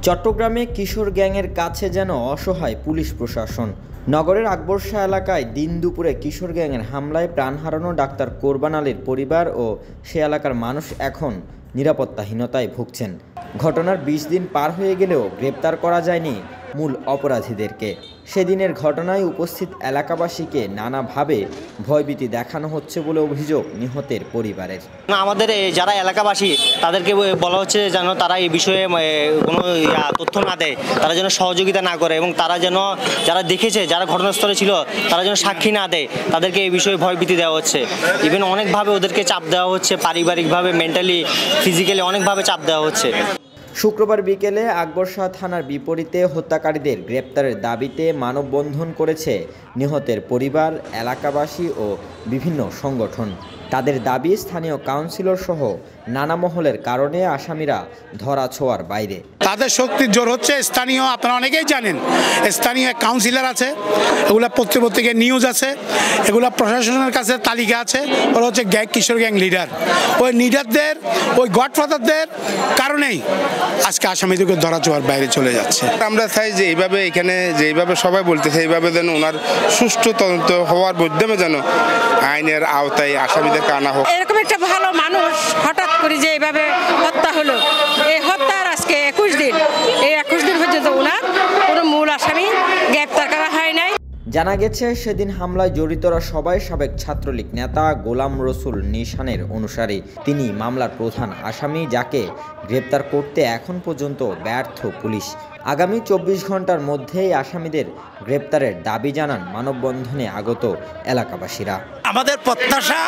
চট্টগ্রামে কিশোর গ্যাংয়ের কাছে যেন অসহায় পুলিশ প্রশাসন। নগরের আকবর শাহ এলাকায় দিন দুপুরে কিশোর গ্যাংয়ের হামলায় প্রাণ হারানো ডাক্তার কোরবান আলীর পরিবার ও সে এলাকার মানুষ এখন নিরাপত্তাহীনতায় ভুগছেন। ঘটনার ২০ দিন পার হয়ে গেলেও গ্রেপ্তার করা যায়নি মূল অপরাধীদেরকে। সেদিনের ঘটনায় উপস্থিত এলাকাবাসীকে নানাভাবে ভয়ভীতি দেখানো হচ্ছে বলে অভিযোগ নিহতের পরিবারের। আমাদের যারা এলাকাবাসী তাদেরকে বলা হচ্ছে যেন তারা এই বিষয়ে কোনো তথ্য না দেয়, তারা যেন সহযোগিতা না করে এবং তারা যেন যারা দেখেছে, যারা ঘটনাস্থলে ছিল তারা যেন সাক্ষী না দেয়, তাদেরকে এই বিষয়ে ভয়ভীতি দেওয়া হচ্ছে। ইভেন অনেকভাবে ওদেরকে চাপ দেওয়া হচ্ছে, পারিবারিকভাবে, মেন্টালি, ফিজিক্যালি অনেকভাবে চাপ দেওয়া হচ্ছে। শুক্রবার বিকেলে আকবর শাহ থানার বিপরীতে হত্যাকারীদের গ্রেপ্তারের দাবিতে মানববন্ধন করেছে নিহতের পরিবার, এলাকাবাসী ও বিভিন্ন সংগঠন। তাদের দাবি, স্থানীয় কাউন্সিলর সহ নানা মহলের কারণে আসামিরা ধরা ছোঁয়ার বাইরে। তাদের শক্তির জোর হচ্ছে স্থানীয়, আপনারা অনেকেই জানেন, স্থানীয় কাউন্সিলর আছে, এগুলো পত্রিকায় নিউজ আছে, এগুলো প্রশাসনের কাছে তালিকা আছে। ওরা হচ্ছে কিশোর গ্যাং লিডার। ওই লিডারদের, ওই গডফাদারদের কারণেই আজকে আসামিদেরকে ধরা ছোঁয়ার বাইরে চলে যাচ্ছে। আমরা চাই যে এইভাবে এখানে যেইভাবে সবাই বলতেছে এইভাবে যেন ওনার সুষ্ঠু তদন্ত হওয়ার মাধ্যমে যেন আইনের আওতায় আসামিদেরকে আনা হোক। এরকম একটা ভালো মানুষ হঠাৎ করে যে এইভাবে হত্যা হলো, এই হত্যার আজকে ২১ দিন, এই ২১ দিন পর্যন্ত ওনার কোনো মূল আসামি গ্রেপ্তার করা হয় নাই। জানা গেছে, সেদিন হামলায় জড়িতরা সবাই সাবেক ছাত্রলীগ নেতা গোলাম রসুল নিশানের অনুসারী। তিনি মামলার প্রধান আসামি, যাকে গ্রেপ্তার করতে এখন পর্যন্ত ব্যর্থ পুলিশ। আগামী ২৪ ঘন্টার মধ্যেই আসামিদের গ্রেপ্তারের দাবি জানান মানববন্ধনে আগত এলাকাবাসীরা। আমাদের প্রত্যাশা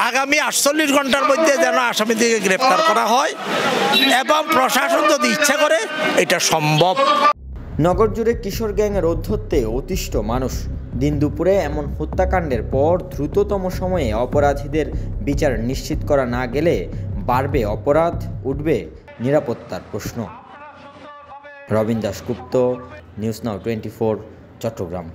আগামী ৪৮ ঘন্টার মধ্যে যেন আসামিদেরকে গ্রেপ্তার করা হয় এবং প্রশাসন যদি ইচ্ছা করে এটা সম্ভব। নগর জুড়ে কিশোর গ্যাংয়ের ঔদ্ধত্যে অতিষ্ঠ মানুষ। দিন দুপুরে এমন হত্যাকাণ্ডের পর দ্রুততম সময়ে অপরাধীদের বিচার নিশ্চিত করা না গেলে বাড়বে অপরাধ, উঠবে নিরাপত্তার প্রশ্ন। Robin Dasgupta, news now 24, Chittagong.